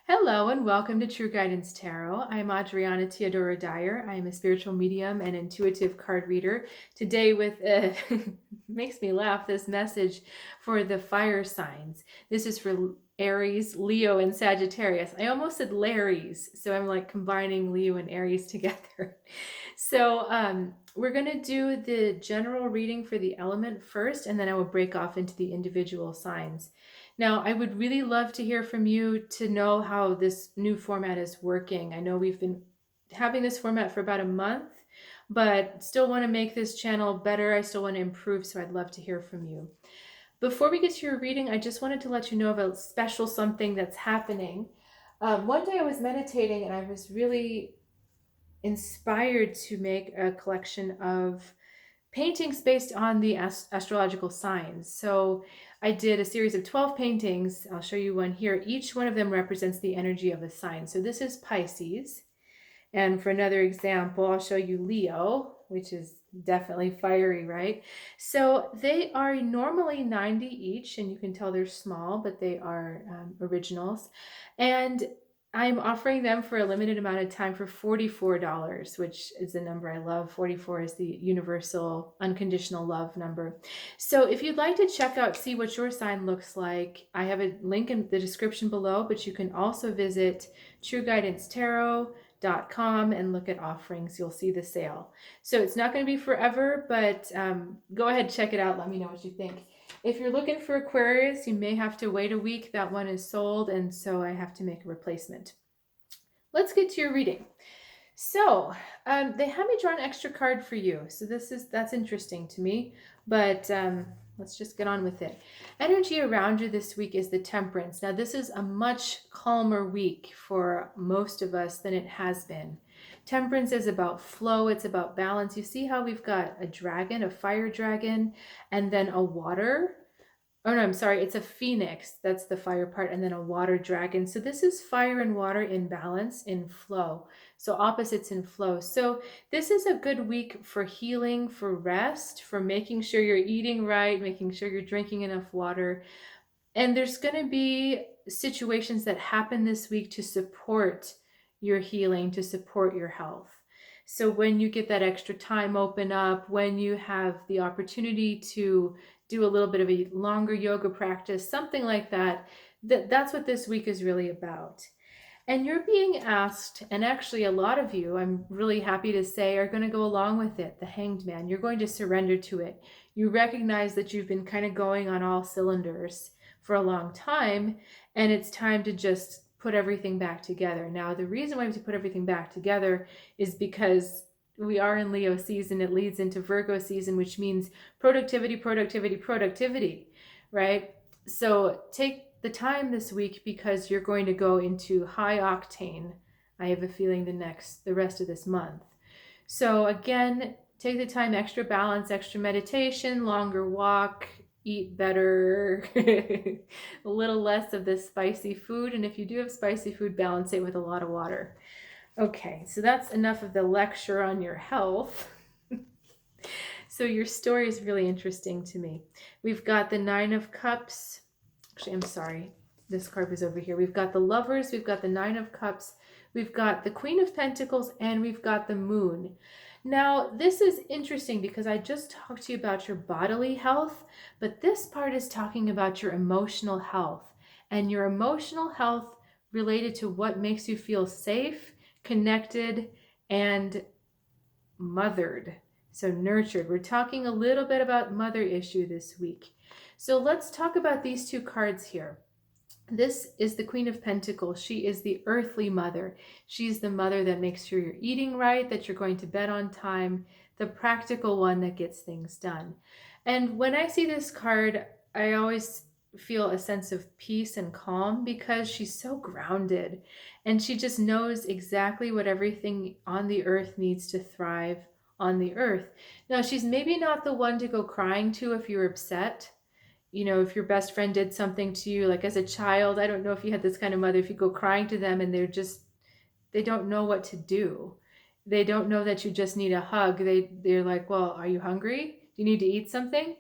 Hello and welcome to True Guidance Tarot. I'm Adriana Teodoro-Dier. I am a spiritual medium and intuitive card reader. Today with makes me laugh, this message for the fire signs. This is for Aries, Leo, and Sagittarius. I almost said Larry's, so I'm like combining Leo and Aries together. So we're going to do the general reading for the element first, and then I will break off into the individual signs. Now, I would really love to hear from you to know how this new format is working. I know we've been having this format for about a month, but still want to make this channel better. I still want to improve, so I'd love to hear from you. Before we get to your reading, I just wanted to let you know of a special something that's happening. One day I was meditating and I was really inspired to make a collection of paintings based on the astrological signs. So I did a series of 12 paintings. I'll show you one here. Each one of them represents the energy of a sign. So this is Pisces. And for another example, I'll show you Leo, which is definitely fiery, right? So they are normally 90 each, and you can tell they're small, but they are originals. And I'm offering them for a limited amount of time for $44, which is a number I love. 44 is the universal unconditional love number. So if you'd like to check out, see what your sign looks like, I have a link in the description below, but you can also visit trueguidancetarot.com and look at offerings. You'll see the sale. So it's not going to be forever, but go ahead, check it out. Let me know what you think. If you're looking for Aquarius, you may have to wait a week. That one is sold, and so I have to make a replacement. Let's get to your reading. So they had me draw an extra card for you. So that's interesting to me, but let's just get on with it. Energy around you this week is the Temperance. Now, this is a much calmer week for most of us than it has been. Temperance is about flow. It's about balance. You see how we've got a dragon, a fire dragon, and then a water. Oh no, I'm sorry. It's a phoenix. That's the fire part, and then a water dragon. So this is fire and water in balance, in flow. So opposites in flow. So this is a good week for healing, for rest, for making sure you're eating right, making sure you're drinking enough water. And there's going to be situations that happen this week to support your healing, to support your health. So when you get that extra time open up, when you have the opportunity to do a little bit of a longer yoga practice, something like that, that's what this week is really about. And you're being asked, and actually a lot of you, I'm really happy to say, are going to go along with it, the Hanged Man. You're going to surrender to it. You recognize that you've been kind of going on all cylinders for a long time, and it's time to just put everything back together. Now, the reason why we have to put everything back together is because we are in Leo season. It leads into Virgo season, which means productivity, productivity, productivity, right? So take the time this week because you're going to go into high octane. I have a feeling the rest of this month. So again, take the time, extra balance, extra meditation, longer walk, eat better, a little less of this spicy food. And if you do have spicy food, balance it with a lot of water. Okay, so that's enough of the lecture on your health. So your story is really interesting to me. We've got the Nine of Cups. Actually, I'm sorry. This card was over here. We've got the Lovers. We've got the Nine of Cups. We've got the Queen of Pentacles, and we've got the Moon. Now, this is interesting because I just talked to you about your bodily health, but this part is talking about your emotional health, and your emotional health related to what makes you feel safe, connected, and mothered. So nurtured. We're talking a little bit about mother issue this week. So let's talk about these two cards here. This is the Queen of Pentacles. She is the earthly mother. She's the mother that makes sure you're eating right, that you're going to bed on time, the practical one that gets things done. And when I see this card, I always feel a sense of peace and calm because she's so grounded and she just knows exactly what everything on the earth needs to thrive on the earth. Now, she's maybe not the one to go crying to if you're upset. You know, if your best friend did something to you, like as a child, I don't know if you had this kind of mother, if you go crying to them and they don't know what to do. They don't know that you just need a hug. They're like, well, are you hungry? Do you need to eat something?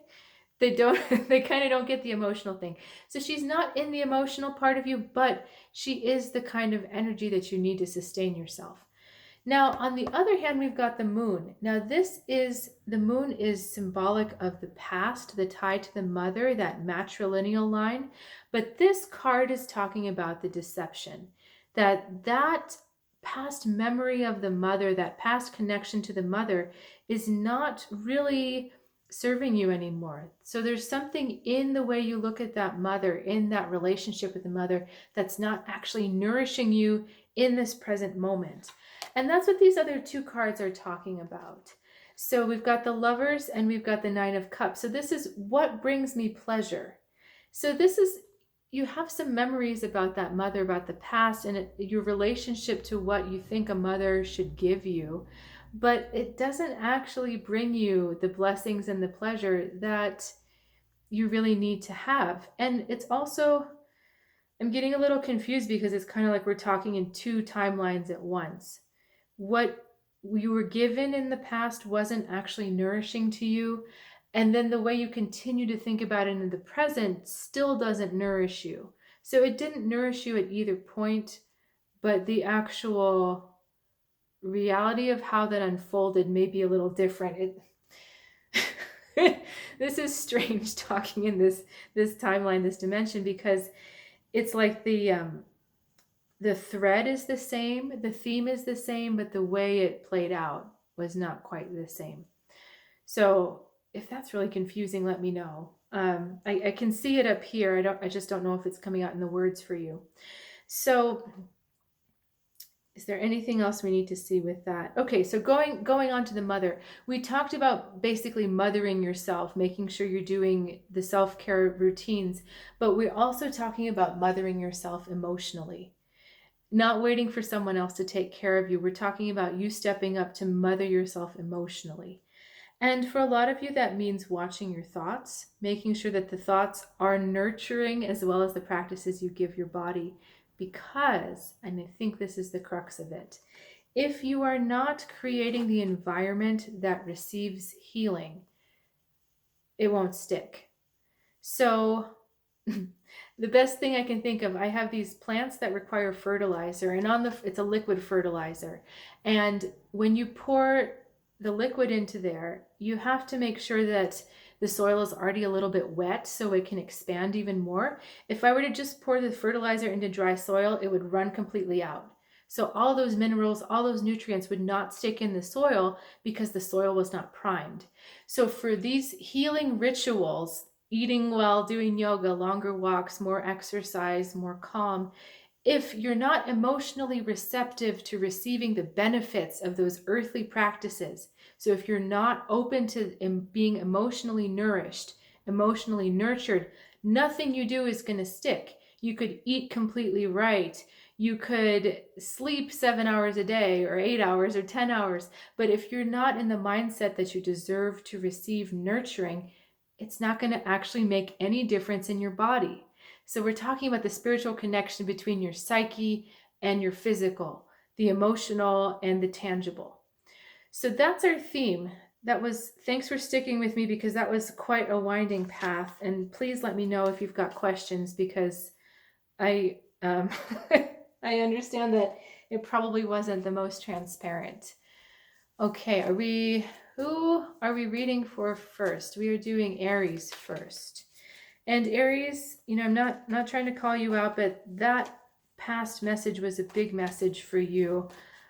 they don't, they kind of don't get the emotional thing. So she's not in the emotional part of you, but she is the kind of energy that you need to sustain yourself. Now, on the other hand, we've got the moon. Now, the moon is symbolic of the past, the tie to the mother, that matrilineal line. But this card is talking about the deception, that past memory of the mother, that past connection to the mother is not really serving you anymore. So there's something in the way you look at that mother, in that relationship with the mother, that's not actually nourishing you in this present moment. And that's what these other two cards are talking about. So we've got the Lovers and we've got the Nine of Cups. So this is what brings me pleasure. So this is, you have some memories about that mother, about the past, and your relationship to what you think a mother should give you. But it doesn't actually bring you the blessings and the pleasure that you really need to have. And it's also, I'm getting a little confused because it's kind of like we're talking in two timelines at once. What you were given in the past wasn't actually nourishing to you, and then the way you continue to think about it in the present still doesn't nourish you. So it didn't nourish you at either point, but the actual reality of how that unfolded may be a little different. This is strange talking in this timeline, this dimension, because it's like the thread is the same, the theme is the same, but the way it played out was not quite the same. So if that's really confusing, let me know. I can see it up here. I just don't know if it's coming out in the words for you. So is there anything else we need to see with that? Okay, so going on to the mother, we talked about basically mothering yourself, making sure you're doing the self-care routines, but we're also talking about mothering yourself emotionally. Not waiting for someone else to take care of you. We're talking about you stepping up to mother yourself emotionally. And for a lot of you, that means watching your thoughts, making sure that the thoughts are nurturing as well as the practices you give your body. Because, and I think this is the crux of it, if you are not creating the environment that receives healing, it won't stick. So the best thing I can think of, I have these plants that require fertilizer, and it's a liquid fertilizer. And when you pour the liquid into there, you have to make sure that the soil is already a little bit wet so it can expand even more. If I were to just pour the fertilizer into dry soil, it would run completely out. So all those minerals, all those nutrients would not stick in the soil because the soil was not primed. So for these healing rituals, eating well, doing yoga, longer walks, more exercise, more calm, if you're not emotionally receptive to receiving the benefits of those earthly practices, so if you're not open to being emotionally nourished, emotionally nurtured, nothing you do is going to stick. You could eat completely right. You could sleep 7 hours a day or 8 hours or 10 hours. But if you're not in the mindset that you deserve to receive nurturing, it's not going to actually make any difference in your body. So we're talking about the spiritual connection between your psyche and your physical, the emotional and the tangible. So that's our theme. Thanks for sticking with me because that was quite a winding path. And please let me know if you've got questions because I I understand that it probably wasn't the most transparent. Okay, who are we reading for first? We are doing Aries first. And Aries, I'm not trying to call you out, but that past message was a big message for you.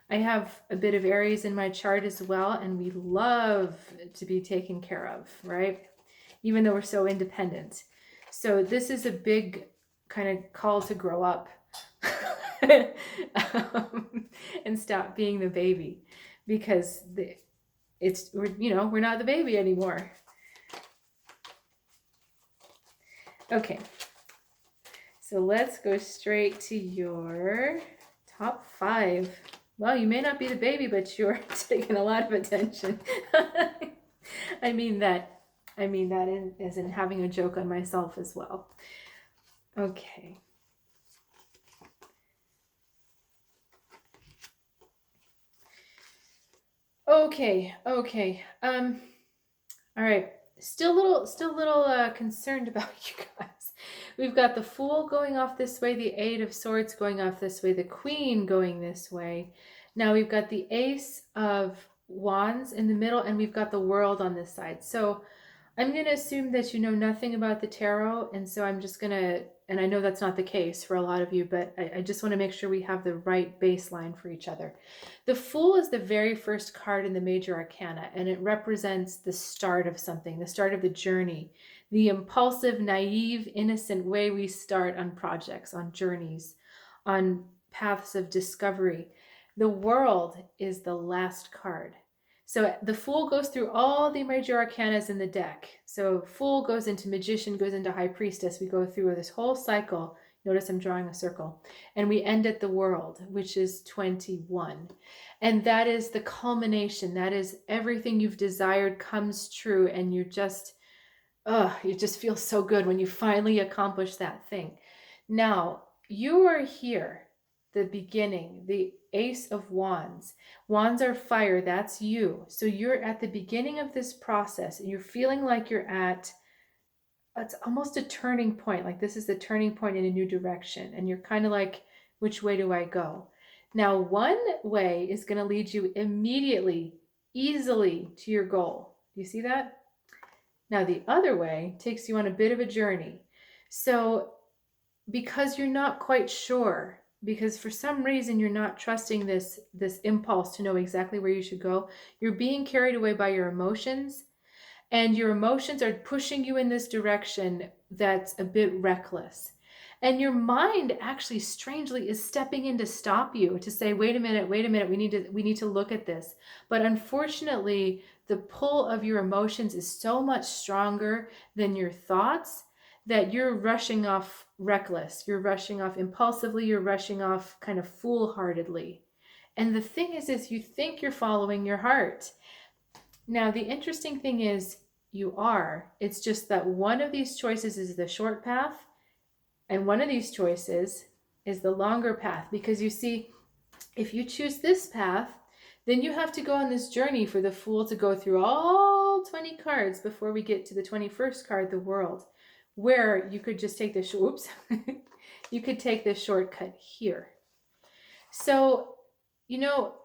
I have a bit of Aries in my chart as well, and we love to be taken care of, right? Even though we're so independent. So this is a big kind of call to grow up and stop being the baby because we're not the baby anymore. Okay, so let's go straight to your top 5. Well, you may not be the baby, but you're taking a lot of attention. I mean that as in having a joke on myself as well. Okay. Okay. All right. still a little concerned about you guys. We've got the Fool going off this way, the Eight of Swords going off this way, the Queen going this way. Now we've got the Ace of Wands in the middle, and we've got the World on this side. So I'm going to assume that you know nothing about the tarot, and so I'm just going to, and I know that's not the case for a lot of you, but I just want to make sure we have the right baseline for each other. The Fool is the very first card in the major arcana, and it represents the start of something, the start of the journey, the impulsive, naive, innocent way we start on projects, on journeys, on paths of discovery. The World is the last card. So the Fool goes through all the major arcanas in the deck. So Fool goes into Magician, goes into High Priestess. We go through this whole cycle. Notice I'm drawing a circle. And we end at the World, which is 21. And that is the culmination. That is everything you've desired comes true. And you just feel so good when you finally accomplish that thing. Now, you are here, the beginning, the Ace of Wands. Wands are fire, that's you. So you're at the beginning of this process and you're feeling like you're at, it's almost a turning point. Like this is the turning point in a new direction. And you're kind of like, which way do I go? Now, one way is going to lead you immediately, easily to your goal. Do you see that? Now, the other way takes you on a bit of a journey. So because you're not quite sure, because for some reason you're not trusting this impulse to know exactly where you should go, you're being carried away by your emotions, and your emotions are pushing you in this direction that's a bit reckless. And your mind actually strangely is stepping in to stop you, to say, wait a minute, we need to look at this. But unfortunately, the pull of your emotions is so much stronger than your thoughts that you're rushing off reckless, you're rushing off impulsively, you're rushing off kind of foolhardily. And the thing is you think you're following your heart. Now, the interesting thing is you are. It's just that one of these choices is the short path, and one of these choices is the longer path. Because you see, if you choose this path, then you have to go on this journey for the Fool to go through all 20 cards before we get to the 21st card, the World, where you could just take the you could take this shortcut here. So,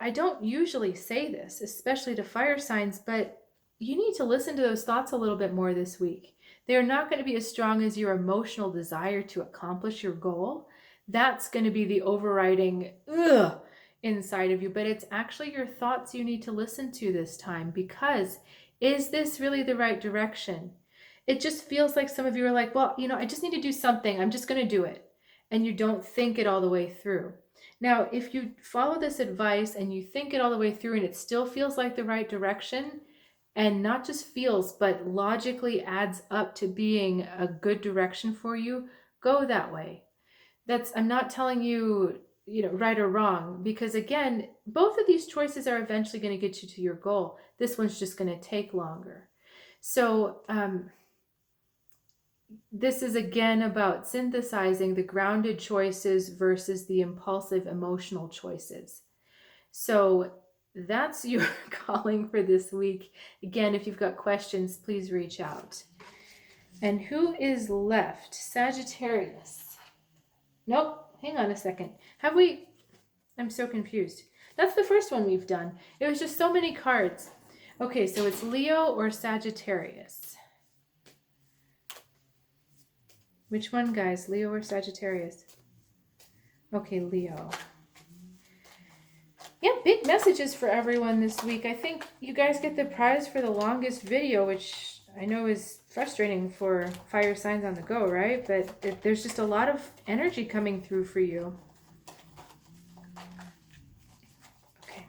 I don't usually say this, especially to fire signs, but you need to listen to those thoughts a little bit more this week. They're not going to be as strong as your emotional desire to accomplish your goal. That's going to be the overriding inside of you, but it's actually your thoughts you need to listen to this time, because is this really the right direction? It just feels like some of you are like, well, I just need to do something. I'm just going to do it. And you don't think it all the way through. Now, if you follow this advice and you think it all the way through and it still feels like the right direction, and not just feels, but logically adds up to being a good direction for you, go that way. I'm not telling you, right or wrong, because again, both of these choices are eventually going to get you to your goal. This one's just going to take longer. So, this is again about synthesizing the grounded choices versus the impulsive emotional choices. So that's your calling for this week. Again, if you've got questions, please reach out. And who is left? Sagittarius. Nope, hang on a second. I'm so confused. That's the first one we've done. It was just so many cards. Okay, so it's Leo or Sagittarius. Which one, guys? Leo or Sagittarius? Okay, Leo. Yeah, big messages for everyone this week. I think you guys get the prize for the longest video, which I know is frustrating for fire signs on the go, right? But there's just a lot of energy coming through for you. Okay.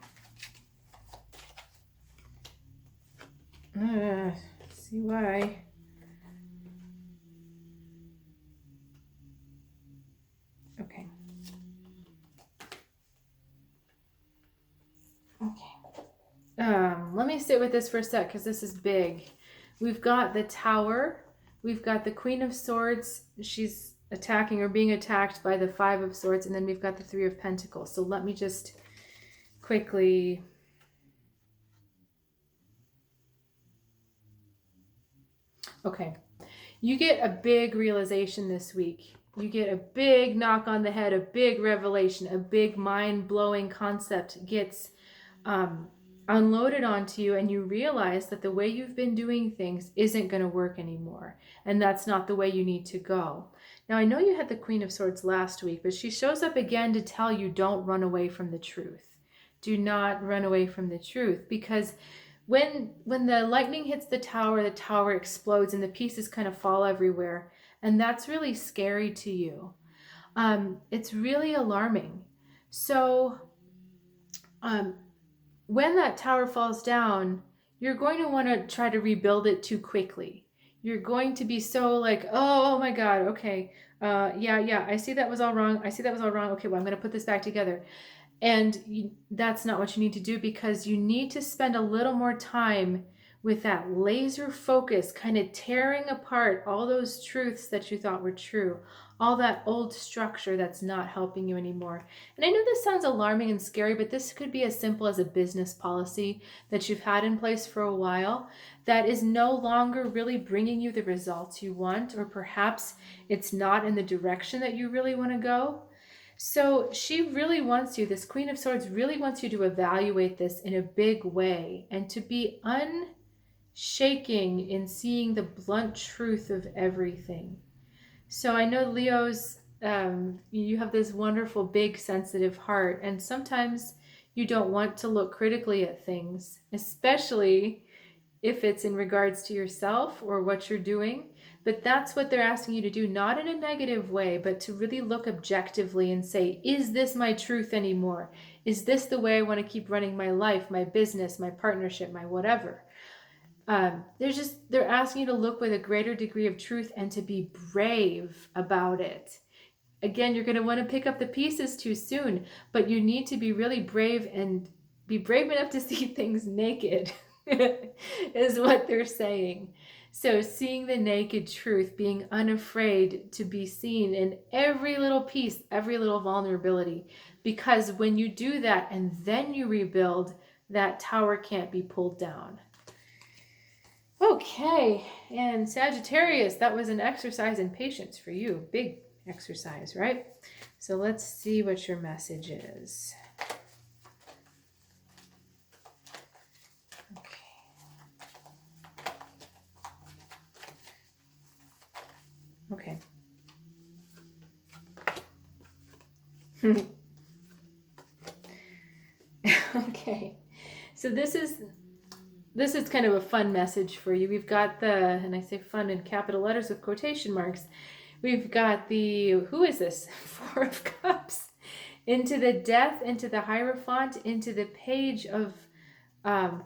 See why. Okay. Let me sit with this for a sec, because this is big. We've got the Tower. We've got the Queen of Swords. She's attacking or being attacked by the Five of Swords. And then we've got the Three of Pentacles. So let me just quickly... Okay. You get a big realization this week. You get a big knock on the head, a big revelation, a big mind-blowing concept gets um, unloaded onto you, and you realize that the way you've been doing things isn't going to work anymore, and that's not the way you need to go. Now, I know you had the Queen of Swords last week, but she shows up again to tell you don't run away from the truth. Do not run away from the truth, because when the lightning hits the tower explodes and the pieces kind of fall everywhere, and that's really scary to you. It's really alarming. So um, when that tower falls down, you're going to want to try to rebuild it too quickly. You're going to be so like, oh my God, okay, yeah, I see that was all wrong. I see that was all wrong. Okay, well, I'm going to put this back together. And that's not what you need to do, because you need to spend a little more time with that laser focus, kind of tearing apart all those truths that you thought were true, all that old structure that's not helping you anymore. And I know this sounds alarming and scary, but this could be as simple as a business policy that you've had in place for a while that is no longer really bringing you the results you want, or perhaps it's not in the direction that you really want to go. So she really wants you, this Queen of Swords really wants you to evaluate this in a big way and to be unshaking in seeing the blunt truth of everything. So I know Leos, you have this wonderful, big, sensitive heart, and sometimes you don't want to look critically at things, especially if it's in regards to yourself or what you're doing. But that's what they're asking you to do, not in a negative way, but to really look objectively and say, is this my truth anymore? Is this the way I want to keep running my life, my business, my partnership, my whatever? They're asking you to look with a greater degree of truth and to be brave about it. Again, you're going to want to pick up the pieces too soon, but you need to be really brave and be brave enough to see things naked, is what they're saying. So, seeing the naked truth, being unafraid to be seen in every little piece, every little vulnerability. Because when you do that and then you rebuild, that tower can't be pulled down. Okay, and Sagittarius, that was an exercise in patience for you. Big exercise, right? So let's see what your message is. Okay. Okay. So this is kind of a fun message for you. We've got and I say fun in capital letters with quotation marks. We've got who is this? Four of Cups. Into the Death, into the Hierophant, into the Page of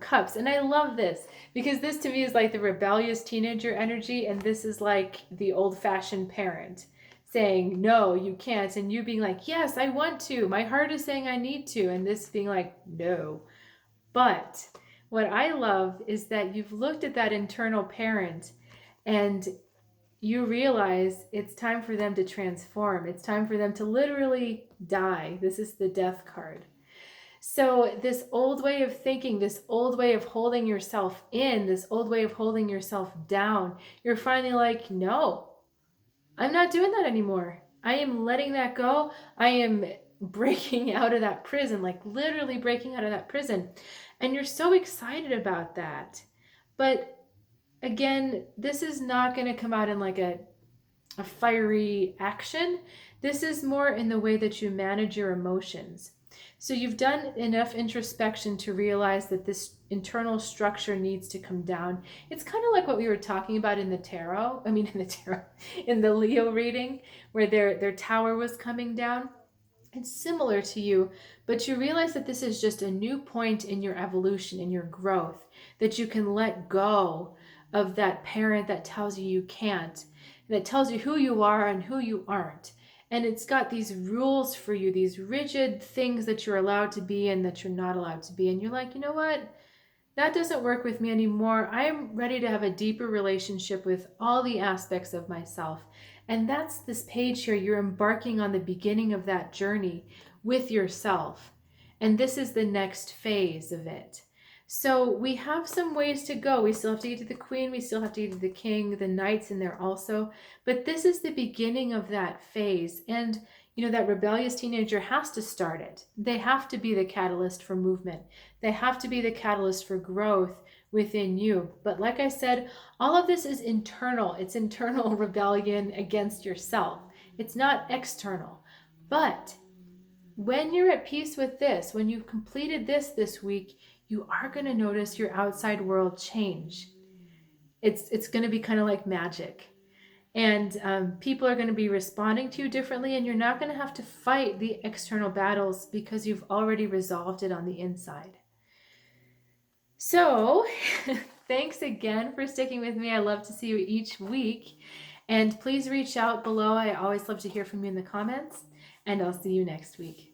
Cups. And I love this because this to me is like the rebellious teenager energy, and this is like the old-fashioned parent saying, no, you can't, and you being like, yes, I want to. My heart is saying I need to, and this being like, no. But what I love is that you've looked at that internal parent and you realize it's time for them to transform. It's time for them to literally die. This is the Death card. So this old way of thinking, this old way of holding yourself in, this old way of holding yourself down, you're finally like, no, I'm not doing that anymore. I am letting that go. I am breaking out of that prison, like literally breaking out of that prison. And you're so excited about that. But again, this is not going to come out in like a fiery action. This is more in the way that you manage your emotions. So you've done enough introspection to realize that this internal structure needs to come down. It's kind of like what we were talking about in the tarot. In the Leo reading, where their tower was coming down. It's similar to you, but you realize that this is just a new point in your evolution, in your growth, that you can let go of that parent that tells you you can't, that tells you who you are and who you aren't. And it's got these rules for you, these rigid things that you're allowed to be and that you're not allowed to be. And you're like, you know what? That doesn't work with me anymore. I am ready to have a deeper relationship with all the aspects of myself. And that's this page here. You're embarking on the beginning of that journey with yourself. And this is the next phase of it. So we have some ways to go. We still have to get to the Queen. We still have to get to the King, the Knights in there also. But this is the beginning of that phase. And, that rebellious teenager has to start it. They have to be the catalyst for movement. They have to be the catalyst for growth within you. But like I said, all of this is internal. It's internal rebellion against yourself. It's not external. But when you're at peace with this, when you've completed this week, you are going to notice your outside world change. It's going to be kind of like magic. And people are going to be responding to you differently, and you're not going to have to fight the external battles because you've already resolved it on the inside. So, thanks again for sticking with me. I love to see you each week. And please reach out below. I always love to hear from you in the comments. And I'll see you next week.